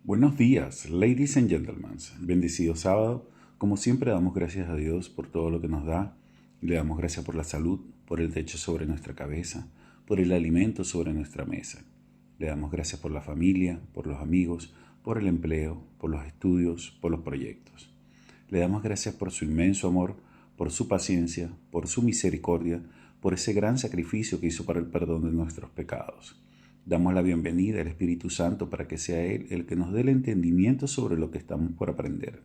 Buenos días, ladies and gentlemen. Bendecido sábado. Como siempre damos gracias a Dios por todo lo que nos da. Le damos gracias por la salud, por el techo sobre nuestra cabeza, por el alimento sobre nuestra mesa. Le damos gracias por la familia, por los amigos, por el empleo, por los estudios, por los proyectos. Le damos gracias por su inmenso amor, por su paciencia, por su misericordia, por ese gran sacrificio que hizo para el perdón de nuestros pecados. Damos la bienvenida al Espíritu Santo para que sea Él el que nos dé el entendimiento sobre lo que estamos por aprender.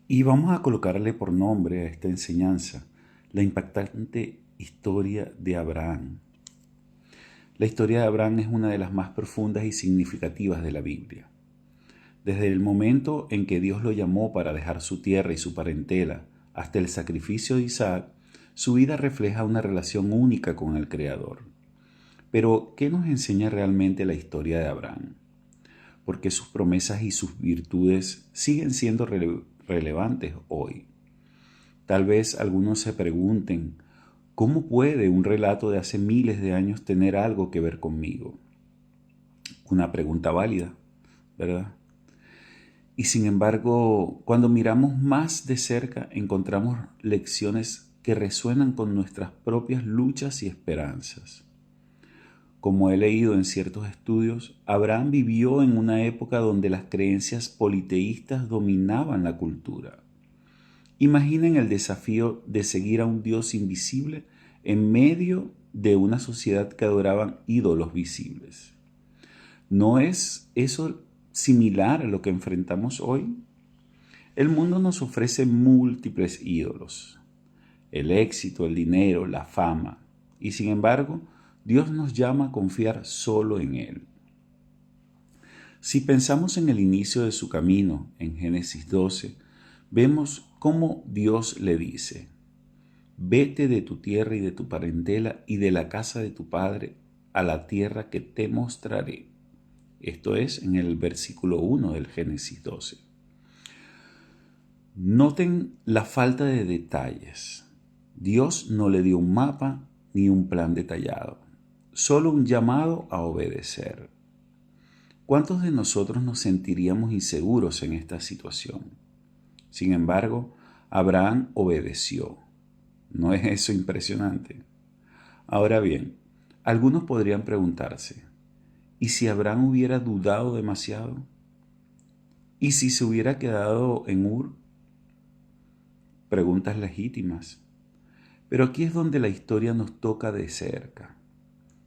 Y vamos a colocarle por nombre a esta enseñanza la impactante historia de Abraham. La historia de Abraham es una de las más profundas y significativas de la Biblia. Desde el momento en que Dios lo llamó para dejar su tierra y su parentela hasta el sacrificio de Isaac, su vida refleja una relación única con el Creador. Pero, ¿qué nos enseña realmente la historia de Abraham? Porque sus promesas y sus virtudes siguen siendo relevantes hoy. Tal vez algunos se pregunten, ¿cómo puede un relato de hace miles de años tener algo que ver conmigo? Una pregunta válida, ¿verdad? Y sin embargo, cuando miramos más de cerca, encontramos lecciones que resuenan con nuestras propias luchas y esperanzas. Como he leído en ciertos estudios, Abraham vivió en una época donde las creencias politeístas dominaban la cultura. Imaginen el desafío de seguir a un Dios invisible en medio de una sociedad que adoraban ídolos visibles. ¿No es eso similar a lo que enfrentamos hoy? El mundo nos ofrece múltiples ídolos: el éxito, el dinero, la fama, y sin embargo, Dios nos llama a confiar solo en Él. Si pensamos en el inicio de su camino, en Génesis 12, vemos cómo Dios le dice: vete de tu tierra y de tu parentela y de la casa de tu padre a la tierra que te mostraré. Esto es en el versículo 1 del Génesis 12. Noten la falta de detalles. Dios no le dio un mapa ni un plan detallado, solo un llamado a obedecer. ¿Cuántos de nosotros nos sentiríamos inseguros en esta situación? Sin embargo, Abraham obedeció. ¿No es eso impresionante? Ahora bien, algunos podrían preguntarse, ¿y si Abraham hubiera dudado demasiado? ¿Y si se hubiera quedado en Ur? Preguntas legítimas. Pero aquí es donde la historia nos toca de cerca.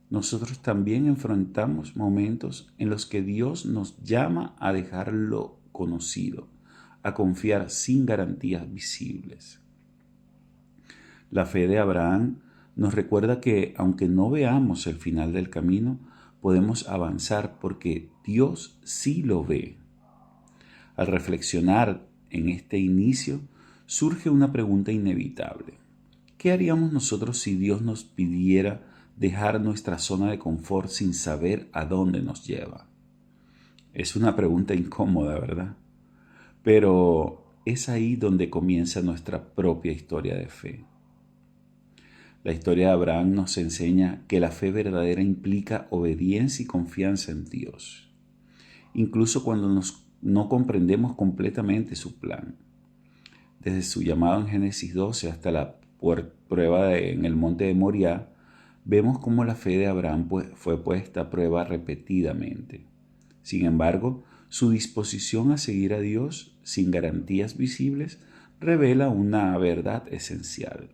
Nosotros también enfrentamos momentos en los que Dios nos llama a dejar lo conocido, a confiar sin garantías visibles. La fe de Abraham nos recuerda que aunque no veamos el final del camino, podemos avanzar porque Dios sí lo ve. Al reflexionar en este inicio, surge una pregunta inevitable. ¿Qué haríamos nosotros si Dios nos pidiera dejar nuestra zona de confort sin saber a dónde nos lleva? Es una pregunta incómoda, ¿verdad? Pero es ahí donde comienza nuestra propia historia de fe. La historia de Abraham nos enseña que la fe verdadera implica obediencia y confianza en Dios, incluso cuando no comprendemos completamente su plan. Desde su llamado en Génesis 12 hasta la prueba en el monte de Moriah, vemos cómo la fe de Abraham fue puesta a prueba repetidamente. Sin embargo, su disposición a seguir a Dios sin garantías visibles revela una verdad esencial.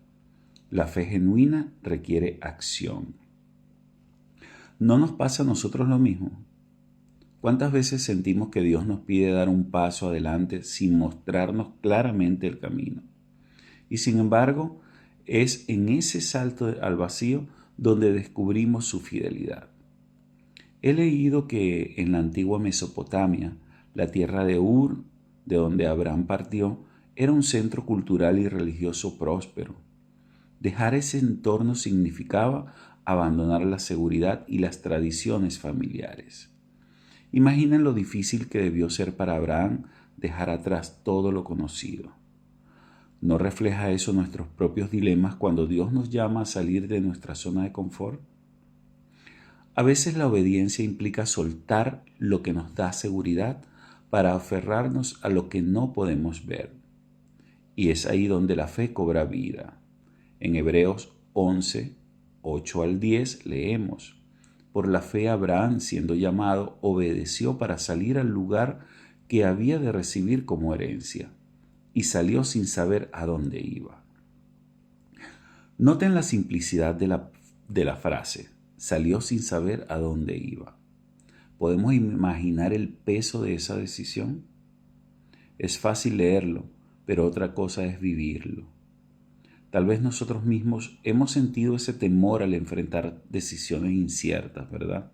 La fe genuina requiere acción. ¿No nos pasa a nosotros lo mismo? ¿Cuántas veces sentimos que Dios nos pide dar un paso adelante sin mostrarnos claramente el camino? Y sin embargo, es en ese salto al vacío donde descubrimos su fidelidad. He leído que en la antigua Mesopotamia, la tierra de Ur, de donde Abraham partió, era un centro cultural y religioso próspero. Dejar ese entorno significaba abandonar la seguridad y las tradiciones familiares. Imaginen lo difícil que debió ser para Abraham dejar atrás todo lo conocido. ¿No refleja eso nuestros propios dilemas cuando Dios nos llama a salir de nuestra zona de confort? A veces la obediencia implica soltar lo que nos da seguridad para aferrarnos a lo que no podemos ver. Y es ahí donde la fe cobra vida. En Hebreos 11, 8 al 10 leemos: por la fe Abraham, siendo llamado, obedeció para salir al lugar que había de recibir como herencia, y salió sin saber a dónde iba. Noten la simplicidad de la frase, salió sin saber a dónde iba. ¿Podemos imaginar el peso de esa decisión? Es fácil leerlo, pero otra cosa es vivirlo. Tal vez nosotros mismos hemos sentido ese temor al enfrentar decisiones inciertas, ¿verdad?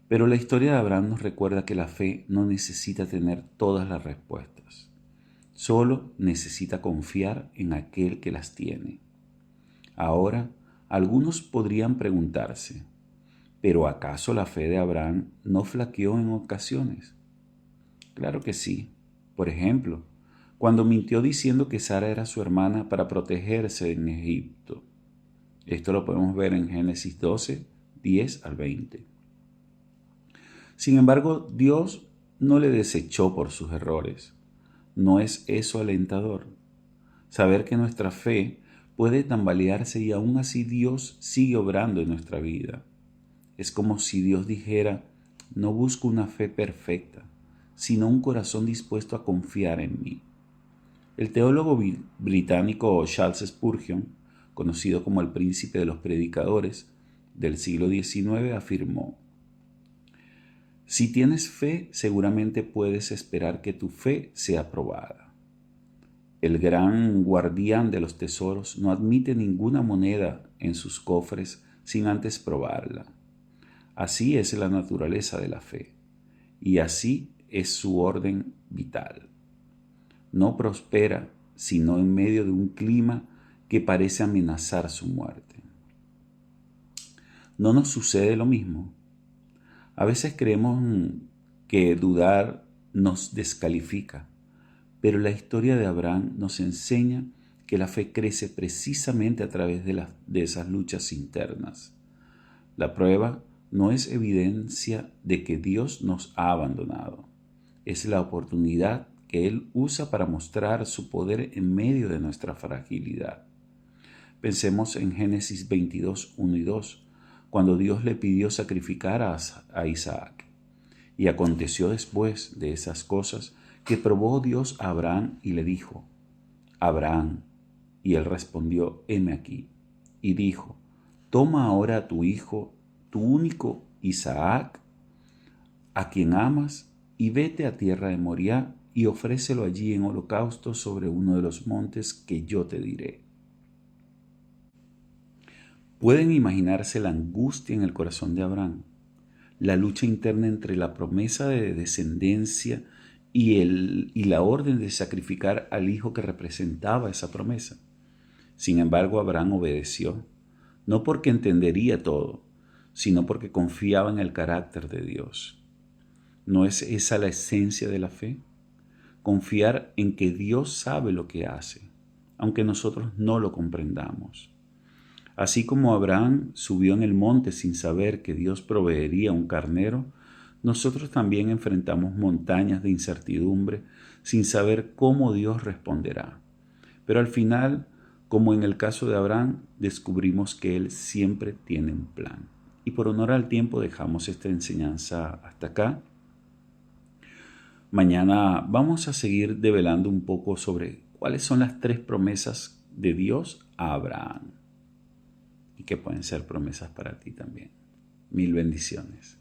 Pero la historia de Abraham nos recuerda que la fe no necesita tener todas las respuestas. Solo necesita confiar en aquel que las tiene. Ahora, algunos podrían preguntarse, ¿pero acaso la fe de Abraham no flaqueó en ocasiones? Claro que sí. Por ejemplo, cuando mintió diciendo que Sara era su hermana para protegerse en Egipto. Esto lo podemos ver en Génesis 12, 10 al 20. Sin embargo, Dios no le desechó por sus errores. ¿No es eso alentador? Saber que nuestra fe puede tambalearse y aún así Dios sigue obrando en nuestra vida. Es como si Dios dijera, no busco una fe perfecta, sino un corazón dispuesto a confiar en mí. El teólogo británico Charles Spurgeon, conocido como el príncipe de los predicadores del siglo XIX, afirmó: si tienes fe, seguramente puedes esperar que tu fe sea probada. El gran guardián de los tesoros no admite ninguna moneda en sus cofres sin antes probarla. Así es la naturaleza de la fe, y así es su orden vital. No prospera sino en medio de un clima que parece amenazar su muerte. ¿No nos sucede lo mismo? A veces creemos que dudar nos descalifica, pero la historia de Abraham nos enseña que la fe crece precisamente a través de esas luchas internas. La prueba no es evidencia de que Dios nos ha abandonado. Es la oportunidad que Él usa para mostrar su poder en medio de nuestra fragilidad. Pensemos en Génesis 22, 1 y 2, cuando Dios le pidió sacrificar a Isaac. Y aconteció después de esas cosas que probó Dios a Abraham y le dijo: Abraham. Y él respondió: heme aquí. Y dijo: toma ahora a tu hijo, tu único Isaac, a quien amas, y vete a tierra de Moriah y ofrécelo allí en holocausto sobre uno de los montes que yo te diré. ¿Pueden imaginarse la angustia en el corazón de Abraham? La lucha interna entre la promesa de descendencia y la orden de sacrificar al hijo que representaba esa promesa. Sin embargo, Abraham obedeció, no porque entendería todo, sino porque confiaba en el carácter de Dios. ¿No es esa la esencia de la fe? Confiar en que Dios sabe lo que hace, aunque nosotros no lo comprendamos. Así como Abraham subió en el monte sin saber que Dios proveería un carnero, nosotros también enfrentamos montañas de incertidumbre sin saber cómo Dios responderá. Pero al final, como en el caso de Abraham, descubrimos que Él siempre tiene un plan. Y por honor al tiempo dejamos esta enseñanza hasta acá. Mañana vamos a seguir develando un poco sobre cuáles son las 3 promesas de Dios a Abraham y que pueden ser promesas para ti también. Mil bendiciones.